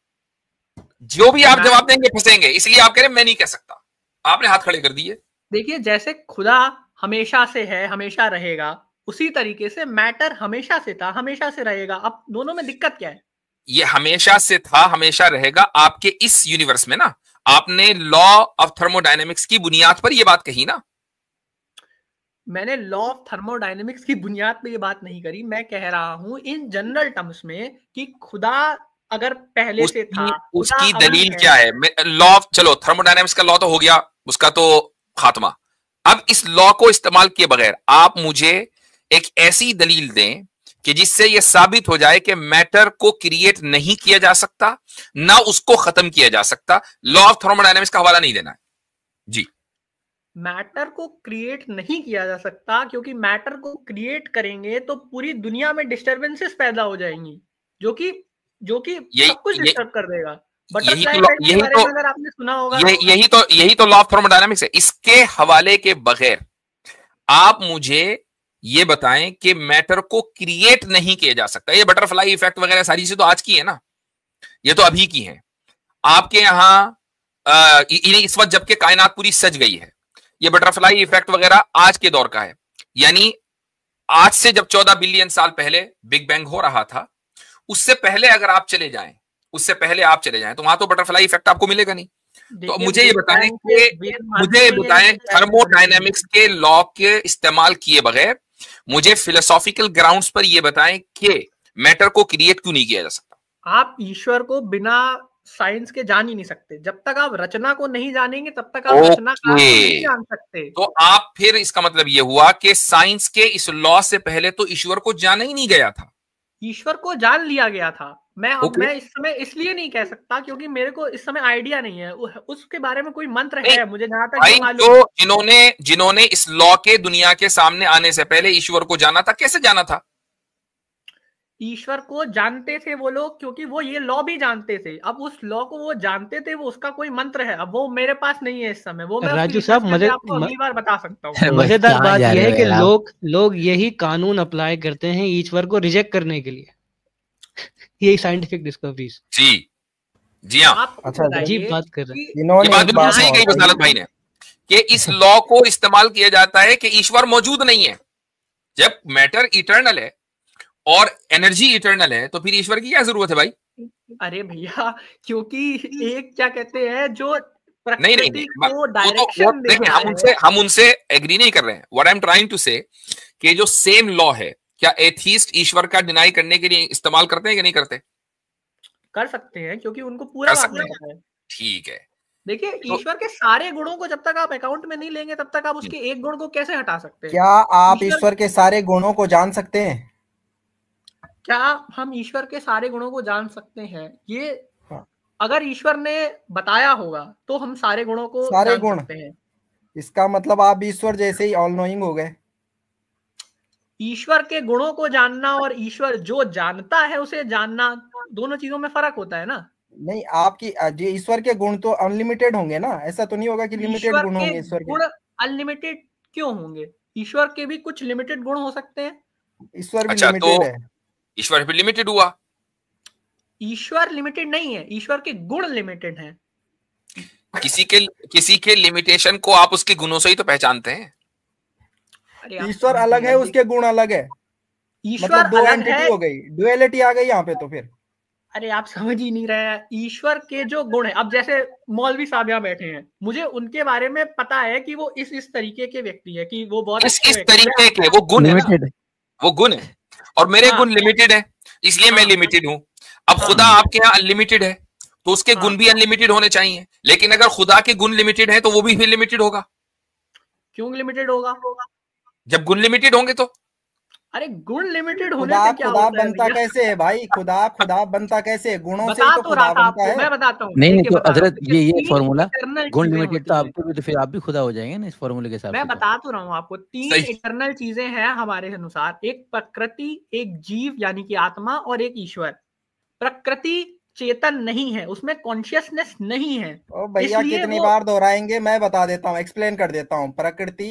जो भी आप जवाब देंगे फंसेंगे, इसलिए आप कह रहे हैं मैं नहीं कह सकता। आपने हाथ खड़े कर दिए। देखिए, जैसे खुदा हमेशा से है, हमेशा रहेगा, उसी तरीके से मैटर हमेशा से था, हमेशा से रहेगा। अब दोनों में दिक्कत क्या है? ये हमेशा से था, हमेशा रहेगा, आपके इस यूनिवर्स में ना, आपने लॉ ऑफ थर्मोडायनेमिक्स की बुनियाद पर ये बात कही ना। मैंने लॉ ऑफ थर्मोडायनेमिक्स की बुनियाद पे ये बात नहीं करी, मैं कह रहा हूं इन जनरल टर्म्स में कि खुदा अगर पहले से था, उसकी दलील क्या है? लॉ ऑफ, चलो थर्मोडायनेमिक्स का लॉ तो हो गया, उसका तो खात्मा। अब इस लॉ को इस्तेमाल किए बगैर आप मुझे एक ऐसी दलील दें कि जिससे यह साबित हो जाए कि मैटर को क्रिएट नहीं किया जा सकता, ना उसको खत्म किया जा सकता। लॉ ऑफ थर्मोडायनेमिक्स का हवाला नहीं देना है जी। मैटर को क्रिएट नहीं किया जा सकता, क्योंकि मैटर को क्रिएट करेंगे तो पूरी दुनिया में डिस्टर्बेंसेस पैदा हो जाएंगी, जो कि सब कुछ डिस्टर्ब कर देगा। बटरफ्लाई इफेक्ट के बारे में अगर आपने सुना होगा, यही तो लॉ ऑफ थर्मोडायनेमिक्स है। इसके हवाले के बगैर आप मुझे ये बताएं कि मैटर को क्रिएट नहीं किया जा सकता। ये बटरफ्लाई इफेक्ट वगैरह सारी चीजें तो आज की है ना, ये तो अभी की है। आपके यहां इस वक्त जबकि कायनात पूरी सज गई है, ये बटरफ्लाई इफेक्ट वगैरह आज के दौर का है। यानी आज से जब 14 बिलियन साल पहले बिग बैंग हो रहा था, उससे पहले अगर आप चले जाएं, तो वहां तो बटरफ्लाई इफेक्ट आपको मिलेगा नहीं। तो मुझे ये बताएं थर्मोडायनेमिक्स के लॉ के इस्तेमाल किए बगैर मुझे फिलोसॉफिकल ग्राउंड्स पर यह बताएं कि मैटर को क्रिएट क्यों नहीं किया जा सकता। आप ईश्वर को बिना साइंस के जान ही नहीं सकते। जब तक आप रचना को नहीं जानेंगे तब तक आप रचना को नहीं जान सकते। तो आप फिर इसका मतलब यह हुआ कि साइंस के इस लॉ से पहले तो ईश्वर को जाना ही नहीं गया था। ईश्वर को जान लिया गया था। मैं इस समय इसलिए नहीं कह सकता क्योंकि मेरे को इस समय आइडिया नहीं है, उसके बारे में कोई मंत्र है मुझे जहां तक मालूम। जिन्होंने इस लॉ के दुनिया के सामने आने से पहले ईश्वर को जाना था, कैसे जाना था? ईश्वर को जानते थे वो लोग, क्योंकि वो ये लॉ भी जानते थे। अब उस लॉ को वो जानते थे, वो उसका कोई मंत्र है, अब वो मेरे पास नहीं है इस समय। वो मैं राजू साहब आपको अगली बार बता सकता हूँ। मजेदार बात यह है कि लोग यही कानून अप्लाई करते हैं ईश्वर को रिजेक्ट करने के लिए। यही साइंटिफिक डिस्कवरीज। जी हाँ, अच्छा अजीब बात कर रहे हैं। ये बात बिल्कुल सही कही वसालत भाई ने कि इस लॉ को इस्तेमाल किया जाता है कि ईश्वर मौजूद नहीं है। जब मैटर इटर्नल है और एनर्जी इटर्नल है तो फिर ईश्वर की क्या जरूरत है भाई? अरे भैया, क्योंकि एक क्या कहते हैं जो नहीं को डायरेक्शन देखिए, हम उनसे एग्री नहीं कर रहे हैं। What I am trying to say कि जो सेम लॉ है, क्या एथीस्ट ईश्वर का डिनाई करने के लिए इस्तेमाल करते हैं कि नहीं करते? कर सकते हैं, क्योंकि उनको पूरा पता है। ठीक है, देखिए ईश्वर के सारे गुणों को जब तक आप अकाउंट में नहीं लेंगे तब तक आप उसके एक गुण को कैसे हटा सकते हैं? क्या आप ईश्वर के सारे गुणों को जान सकते हैं? क्या हम ईश्वर के सारे गुणों को जान सकते हैं? ये अगर ईश्वर ने बताया होगा तो हम सारे गुणों को जान सकते हैं। इसका मतलब आप ईश्वर जैसे ही ऑल नोइंग हो गए। ईश्वर के गुणों को जानना और ईश्वर जो जानता है उसे जानना, दोनों चीजों में फर्क होता है ना। नहीं, आपकी ईश्वर के गुण तो अनलिमिटेड होंगे ना, ऐसा तो नहीं होगा कि लिमिटेड गुण होंगे ईश्वर के। गुण अनलिमिटेड क्यों होंगे? ईश्वर के भी कुछ लिमिटेड गुण हो सकते हैं। ईश्वर भी लिमिटेड है। ईश्वर भी लिमिटेड हुआ। ईश्वर लिमिटेड नहीं है, ईश्वर के गुण लिमिटेड हैं। किसी के लिमिटेशन को आप उसके गुणों से ही तो पहचानते हैं। ईश्वर अलग है, उसके गुण अलग है। ईश्वर मतलब दो अलग एंटिटी है, हो गई, डुअलिटी आ गई यहाँ पे। तो फिर अरे आप समझ ही नहीं रहे हैं। ईश्वर के जो गुण है, अब जैसे मौलवी साहब यहाँ बैठे हैं, मुझे उनके बारे में पता है कि वो इस तरीके के व्यक्ति है, कि वो बहुत इस तरीके के वो गुण है, वो गुण है, और मेरे गुण लिमिटेड है, इसलिए मैं लिमिटेड हूं। अब खुदा आपके यहाँ अनलिमिटेड है, तो उसके गुण भी अनलिमिटेड होने चाहिए। लेकिन अगर खुदा के गुण लिमिटेड है तो वो भी लिमिटेड होगा। क्यों लिमिटेड होगा? जब गुण लिमिटेड होंगे तो। अरे गुण लिमिटेड होने से क्या खुदा होता बनता कैसे है भाई? खुदा बनता कैसे है? गुणों से बता तो तो रहा खुदा था बनता आपको, है। मैं बताता हूँ। नहीं तो हजरत ये फॉर्मूला गुण लिमिटेड, तो आपको भी, तो फिर आप भी खुदा हो जाएंगे ना इस फॉर्मूले के हिसाब से। मैं बता तो रहा हूँ आपको, 3 इटरनल चीजें हैं हमारे अनुसार, एक प्रकृति, एक जीव यानी कि आत्मा, और एक ईश्वर। प्रकृति चेतन नहीं है, उसमें कॉन्शियसनेस नहीं है। ओ भैया कितनी बार दोहराएंगे? मैं बता देता हूँ, एक्सप्लेन कर देता हूँ। प्रकृति,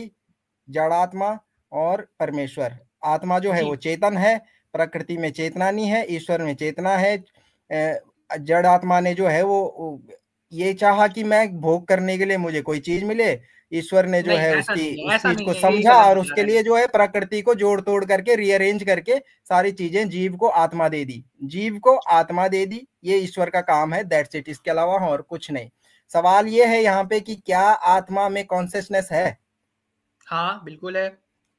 जड़ात्मा और परमेश्वर। आत्मा जो है वो चेतन है, प्रकृति में चेतना नहीं है, ईश्वर में चेतना है। जड़ आत्मा ने जो है वो ये चाहा कि मैं भोग करने के लिए मुझे कोई चीज मिले, ईश्वर ने जो है उसकी उस चीज को समझा और उसके लिए जो है प्रकृति को जोड़ तोड़ करके रीअरेंज करके सारी चीजें जीव को आत्मा दे दी, जीव को आत्मा दे दी। ये ईश्वर का काम है, दैट्स इट, इसके अलावा और कुछ नहीं। सवाल ये है यहाँ पे कि क्या आत्मा में कॉन्शियसनेस है? हाँ बिल्कुल है।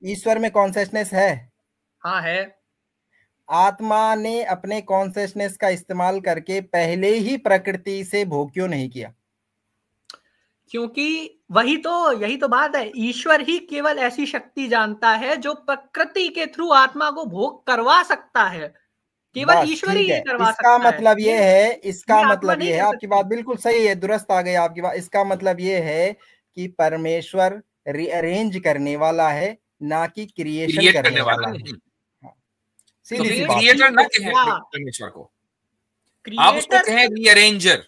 ईश्वर में कॉन्शियसनेस है? हाँ है। आत्मा ने अपने कॉन्शियसनेस का इस्तेमाल करके पहले ही प्रकृति से भोग क्यों नहीं किया? क्योंकि यही तो बात है, ईश्वर ही केवल ऐसी शक्ति जानता है जो प्रकृति के थ्रू आत्मा को भोग करवा सकता है। केवल ईश्वर ही करवा सकता है। इसका मतलब ये है, इसका मतलब ये है, आपकी बात बिल्कुल सही है, दुरुस्त आ गई आपकी बात। इसका मतलब ये है कि परमेश्वर रीअरेंज करने वाला है, ना कि क्रिएशन करने वाला है। सीधी सी बात। क्रिएटर ना कहें परमेश्वर को, आप उसको कहें रीअरेंजर।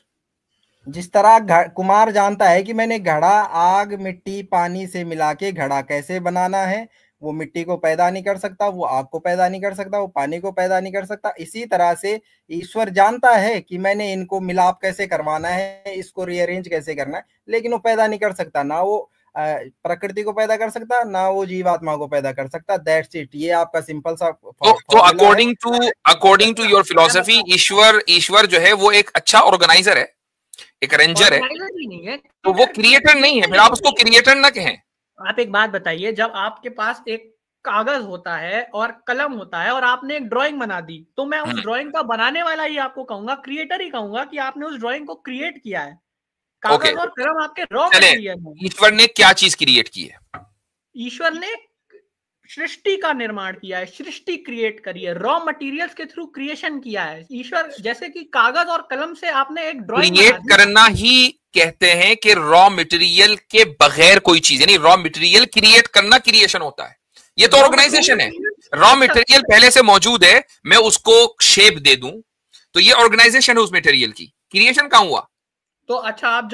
जिस तरह कुमार जानता है कि मैंने घड़ा आग, मिट्टी, पानी से मिला के घड़ा कैसे बनाना है, वो मिट्टी को पैदा नहीं कर सकता, वो आग को पैदा नहीं कर सकता, वो पानी को पैदा नहीं कर सकता। इसी तरह से ईश्वर जानता है कि मैंने इनको मिलाप कैसे करवाना है, इसको रीअरेंज कैसे करना है, लेकिन वो पैदा नहीं कर सकता। ना वो प्रकृति को पैदा कर सकता, ना वो जीवात्मा को पैदा कर सकता। That's it. ये आपका सिंपल सा तो अकॉर्डिंग टू योर फिलॉसफी, ईश्वर जो है वो एक अच्छा ऑर्गेनाइजर है, एक अरेंजर है, तो वो क्रिएटर नहीं है। फिर आप उसको क्रिएटर ना कहें। आप एक बात बताइए, जब आपके पास एक कागज होता है और कलम होता है और आपने एक ड्राइंग बना दी, तो मैं उस ड्राइंग का बनाने वाला ही आपको कहूंगा, क्रिएटर ही कहूंगा कि आपने उस ड्राइंग को क्रिएट किया है। कागज और कलम आपके रॉ मटेरियल है। ईश्वर ने क्या चीज क्रिएट की है? ईश्वर ने सृष्टि का निर्माण किया है, सृष्टि क्रिएट करी है, रॉ मटेरियल्स के थ्रू क्रिएशन किया है ईश्वर। जैसे कि कागज और कलम से आपने एक ड्राइंग क्रिएट करना ही कहते हैं कि रॉ मटेरियल के बगैर कोई चीज, यानी रॉ मटेरियल क्रिएट करना क्रिएशन होता है। ये तो ऑर्गेनाइजेशन है। रॉ मटेरियल पहले से मौजूद है, मैं उसको शेप दे दूं, तो ये ऑर्गेनाइजेशन है उस मटेरियल की। क्रिएशन कहां हुआ? तो अच्छा, आप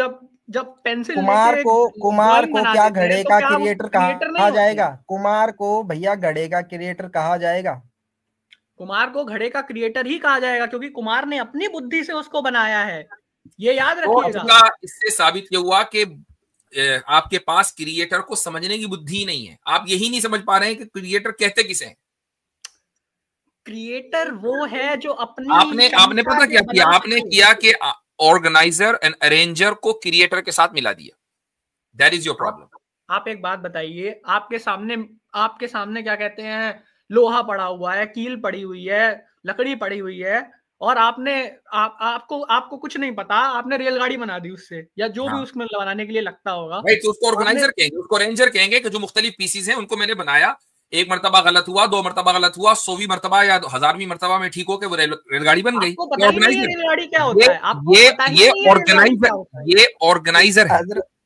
जब पेंसिल कुमार को क्या घड़े का क्रिएटर कहा जाएगा? कुमार को भैया घड़े का क्रिएटर कहा जाएगा? कुमार को घड़े का क्रिएटर ही कहा जाएगा, क्योंकि कुमार ने अपनी बुद्धि से उसको बनाया है, ये याद रखिएगा। इससे साबित ये हुआ कि आपके पास क्रिएटर को समझने की बुद्धि नहीं है। आप यही नहीं समझ पा रहे हैं कि क्रिएटर कहते किसे हैं। क्रिएटर वो है जो अपनी आपने पता क्या किया? आपने किया कि ऑर्गेनाइजर एंड अरेंजर को क्रिएटर के साथ मिला दिया। That is your problem. आप एक बात बताइए, आपके सामने क्या कहते हैं, लोहा पड़ा हुआ है, कील पड़ी हुई है, लकड़ी पड़ी हुई है, और आपको कुछ नहीं पता, आपने रेलगाड़ी बना दी उससे, या जो भी उसमें बनाने के लिए लगता होगा, तो उसको ऑर्गेनाइजर कहेंगे, उसको अरेंजर कहेंगे कि जो मुख्तलिफ पीसीज हैं उनको मैंने बनाया, एक मरतबा गलत हुआ, 2 मरतबा गलत हुआ, 100वीं मरतबा या 1000वीं मरतबा में ठीक हो के वो रेलगाड़ी बन गई। रेलगाड़ी क्या होता है? ये ऑर्गेनाइजर है,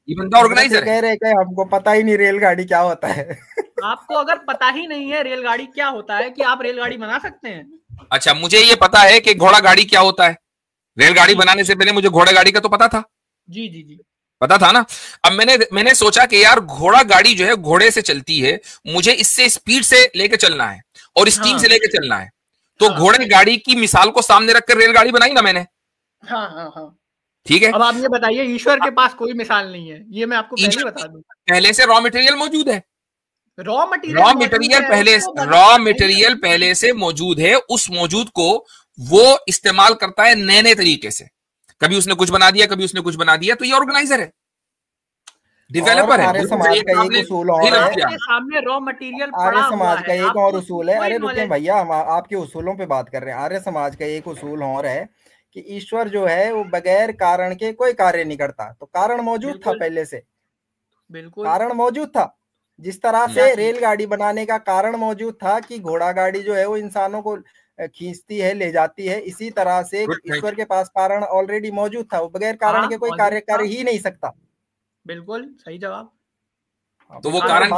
ये बंदा ऑर्गेनाइजर कह रहे हैं हमको पता ही नहीं रेलगाड़ी क्या होता है। आपको अगर पता ही नहीं है रेलगाड़ी क्या होता है कि आप रेलगाड़ी बना सकते हैं? अच्छा, मुझे ये पता है कि घोड़ा गाड़ी क्या होता है। रेलगाड़ी बनाने से पहले मुझे घोड़ा गाड़ी का तो पता था। जी जी जी, पता था ना। अब मैंने सोचा कि यार घोड़ा गाड़ी जो है घोड़े से चलती है, मुझे इससे स्पीड से लेके चलना है और स्टीम से लेके चलना है, तो घोड़े गाड़ी की मिसाल को सामने रखकर रेलगाड़ी बनाई ना मैंने। हाँ। ठीक है, अब आप ये बताइए, ईश्वर के पास कोई मिसाल नहीं है, ये मैं आपको पहले बता दूं। पहले से रॉ मटेरियल मौजूद है, रॉ मटेरियल पहले से मौजूद है। उस मौजूद को वो इस्तेमाल करता है नए नए तरीके से। कभी उसने कुछ बना दिया, कभी उसने कुछ बना दिया। तो ये ऑर्गेनाइजर है, डेवलपर है। आर्य समाज का एक उसूल और है, सामने रॉ मटेरियल आर्य समाज का एक और उसूल है। अरे रुके भैया, हम आपके उसूलों पे बात कर रहे हैं। आर्य समाज का एक उसूल और है कि ईश्वर जो है वो बगैर कारण के कोई कार्य नहीं करता। तो कारण मौजूद था पहले से, बिल्कुल कारण मौजूद था। जिस तरह से रेलगाड़ी बनाने का कारण मौजूद था कि घोड़ा गाड़ी जो है वो इंसानों को खींचती है, ले जाती है, इसी तरह से ईश्वर के पास कारण ऑलरेडी मौजूद था। वो बगैर कारण के कोई कार्य कर ही नहीं सकता। बिल्कुल सही जवाब। तो वो कारण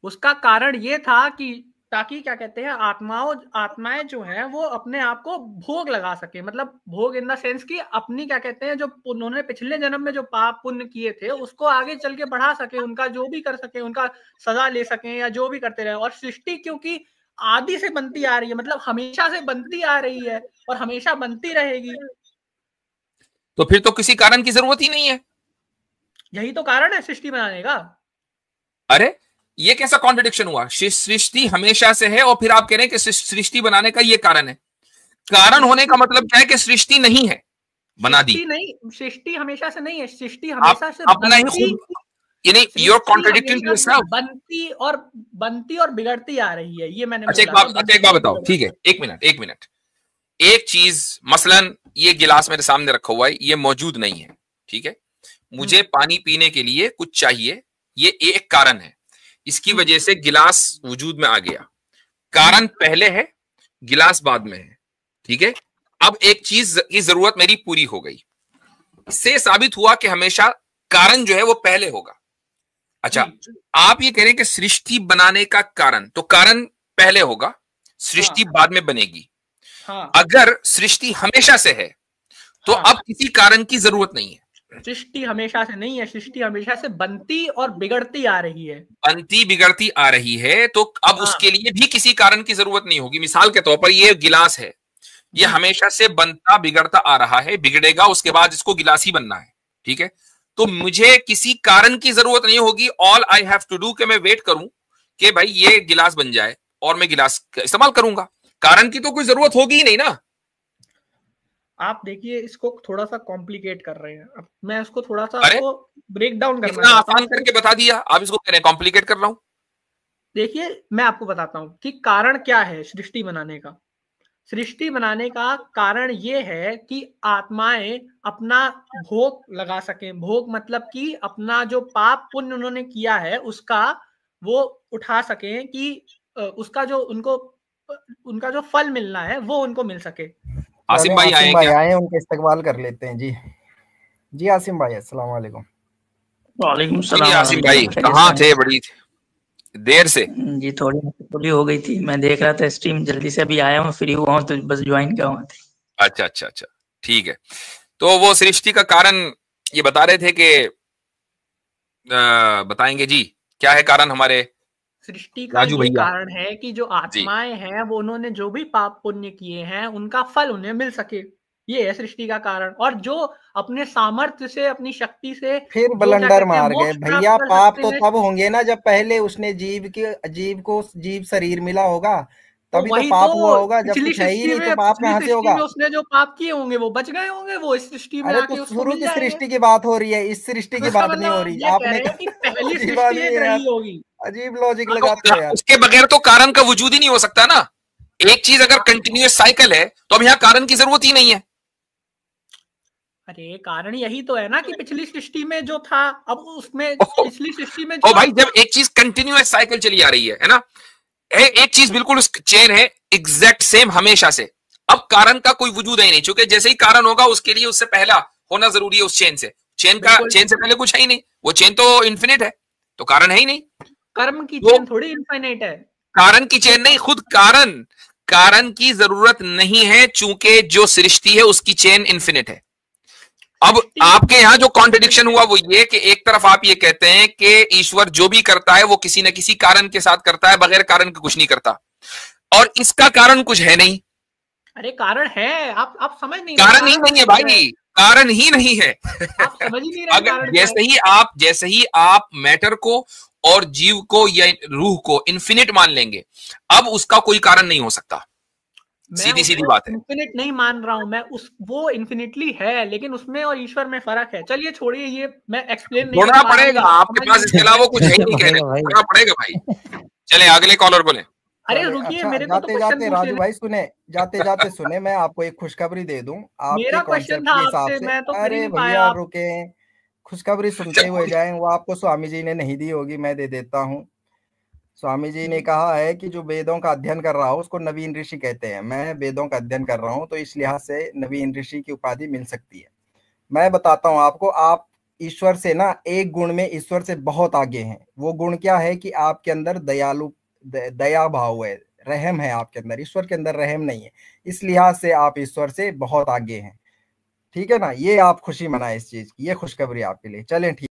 उसका कारण ये था कि ताकि क्या कहते हैं, आत्माएं जो हैं वो अपने आप को भोग लगा सके। मतलब भोग इन द सेंस कि अपनी क्या कहते हैं, जो उन्होंने पिछले जन्म में जो पाप पुण्य किए थे उसको आगे चल के बढ़ा सके, उनका जो भी कर सके, उनका सजा ले सके या जो भी करते रहे। और सृष्टि क्योंकि आदि से बनती आ रही है, मतलब हमेशा से बनती आ रही है और हमेशा बनती रहेगी, तो फिर तो किसी कारण की जरूरत ही नहीं है। यही तो कारण है सृष्टि बनाने का। अरे ये कैसा कॉन्ट्रडिक्शन हुआ? सृष्टि हमेशा से है और फिर आप कह रहे हैं कि सृष्टि बनाने का ये कारण है। कारण होने का मतलब क्या है कि सृष्टि नहीं है, बना दी। नहीं, सृष्टि हमेशा से नहीं है, सृष्टि हमेशा से अपना ही खुद, यानी यू आर कॉन्ट्रडिक्टिंग योरसेल्फ। बनती और बिगड़ती आ रही है, ये मैंने अच्छा एक बात बताओ। ठीक है, एक मिनट। एक चीज मसलन ये गिलास मेरे सामने रखा हुआ है, ये मौजूद नहीं है। ठीक है, मुझे पानी पीने के लिए कुछ चाहिए, ये एक कारण है। इसकी वजह से गिलास वजूद में आ गया। कारण पहले है, गिलास बाद में है। ठीक है, अब एक चीज की जरूरत मेरी पूरी हो गई। इससे साबित हुआ कि हमेशा कारण जो है वो पहले होगा। अच्छा, आप ये कह रहे हैं कि सृष्टि बनाने का कारण, तो कारण पहले होगा, सृष्टि बाद में बनेगी। अगर सृष्टि हमेशा से है तो अब किसी कारण की जरूरत नहीं है। सृष्टि हमेशा से नहीं है, सृष्टि हमेशा से बनती और बिगड़ती आ रही है। बनती बिगड़ती आ रही है, तो अब उसके लिए भी किसी कारण की जरूरत नहीं होगी। मिसाल के तौर पर ये गिलास है, ये हमेशा से बनता बिगड़ता आ रहा है, बिगड़ेगा, उसके बाद इसको गिलास ही बनना है। ठीक है, तो मुझे किसी कारण की जरूरत नहीं होगी। All I have to do कि मैं वेट करूं कि भाई ये गिलास बन जाए और मैं गिलास इस्तेमाल करूंगा। कारण की तो कोई जरूरत होगी ही नहीं ना। आप देखिए, इसको थोड़ा सा कॉम्प्लिकेट कर रहे हैं। अब मैं इसको थोड़ा सा आपको ब्रेक डाउन करना इतना आसान करके बता दिया, आप इसको कह रहे हैं कॉम्प्लिकेट कर रहा हूं। देखिए, मैं आपको बताता हूं कि कारण क्या है सृष्टि बनाने का। सृष्टि बनाने का कारण ये है कि आत्माएं अपना भोग लगा सकें। भोग मतलब कि अपना जो पाप पुण्य उन्होंने किया है उसका वो उठा सकें, कि उसका जो उनका जो फल मिलना है वो उनको मिल सके। आसिम भाई आए, उनके इस्तकबाल कर लेते हैं। जी आसिम भाई, अस्सलाम वालेकुम। वालेकुम सलाम। आसिम भाई कहाँ थे? बड़ी देर से जी, थोड़ी हो गई थी। मैं देख रहा था स्ट्रीम, जल्दी से अभी आया हूँ, फ्री हुआ हूँ तो बस ज्वाइन किया हुआ था। अच्छा, ठीक है। तो वो सृष्टि का कारण ये बता रहे थे कि बताएंगे जी, क्या है कारण हमारे सृष्टि का? ये कारण है कि जो आत्माएं हैं वो उन्होंने जो भी पाप पुण्य किए हैं उनका फल उन्हें मिल सके। ये है सृष्टि का कारण। और जो अपने सामर्थ्य से, अपनी शक्ति से फिर ब्लंडर मार गए भैया। पाप तो तब होंगे ना जब पहले उसने जीव शरीर मिला होगा, तभी तो पाप हुआ होगा। जब कुछ है ही नहीं तो पाप कहाँ से होगा? उसने जो पाप किए होंगे वो बच गए होंगे, वो इस सृष्टि में आके उसको शुरू की सृष्टि की बात हो रही है, इस सृष्टि की बात नहीं हो रही। आपने पहली सृष्टि एक रही होगी। अजीब लॉजिक लगाते हैं यार। उसके बगैर तो कारण का वजूद ही नहीं हो सकता ना। एक चीज अगर कंटिन्यूअस साइकिल है तो अब यहाँ कारण की जरूरत ही नहीं है। अरे कारण यही तो है ना कि पिछली सृष्टि में जो था, अब उसमें पिछली सृष्टि में ओ भाई, जब एक चीज कंटिन्यूअस साइकिल चली आ रही है ना, एक चीज बिल्कुल उस चेन है एग्जैक्ट सेम हमेशा से, अब कारण का कोई वजूद ही नहीं। चूंकि जैसे ही कारण होगा उसके लिए उससे पहला होना जरूरी है उस चेन से। चेन से पहले कुछ है ही नहीं, वो चेन तो इन्फिनिट है, तो कारण है ही नहीं। कर्म की चेन थोड़ी इनफाइनाइट है। कारण की चेन नहीं, खुद कारण की जरूरत नहीं है, चूंकि जो सृष्टि है उसकी चेन इन्फिनिट है। अब आपके यहां जो कॉन्ट्रडिक्शन हुआ वो ये कि एक तरफ आप ये कहते हैं कि ईश्वर जो भी करता है वो किसी न किसी कारण के साथ करता है, बगैर कारण के कुछ नहीं करता। और इसका कारण कुछ है नहीं। अरे कारण है, आप समझ नहीं, कारण ही नहीं है भाई, कारण ही नहीं है। आप समझ ही नहीं रहे। अगर जैसे ही आप मैटर को और जीव को या रूह को इन्फिनिट मान लेंगे, अब उसका कोई कारण नहीं हो सकता। सीधी सीधी बात है। इन्फिनिट नहीं मान रहा हूं मैं, वो इन्फिनिटली है, लेकिन उसमें और ईश्वर में फर्क है। चलिए छोड़िए, ये मैं एक्सप्लेन नहीं करना पड़ेगा, आपके पास इसके अलावा कुछ है ही नहीं कहने, करना पड़ेगा भाई। चले अगले कॉलर बोले। अरे रुकिए, अच्छा, मेरे को तो जाते राजू भाई सुने, जाते सुने, मैं आपको एक खुशखबरी दे दूं आपके कॉन्सेप्ट के हिसाब से। मैं तो अरे भैया रुके, खुशखबरी सुनते हुए जाएं। वो आपको स्वामी जी ने नहीं दी होगी, मैं दे देता हूं। स्वामी जी ने कहा है कि जो वेदों का अध्ययन कर रहा हो उसको नवीन ऋषि कहते हैं। मैं वेदों का अध्ययन कर रहा हूं, तो इस लिहाज से नवीन ऋषि की उपाधि मिल सकती है। मैं बताता हूं आपको, आप ईश्वर से ना एक गुण में ईश्वर से बहुत आगे हैं। वो गुण क्या है कि आपके अंदर दया भाव है, रहम है आपके अंदर। ईश्वर के अंदर रहम नहीं है, इस लिहाज से आप ईश्वर से बहुत आगे हैं। ठीक है ना, ये आप खुशी मनाएं इस चीज की, ये खुशखबरी आपके लिए। चलें ठीक।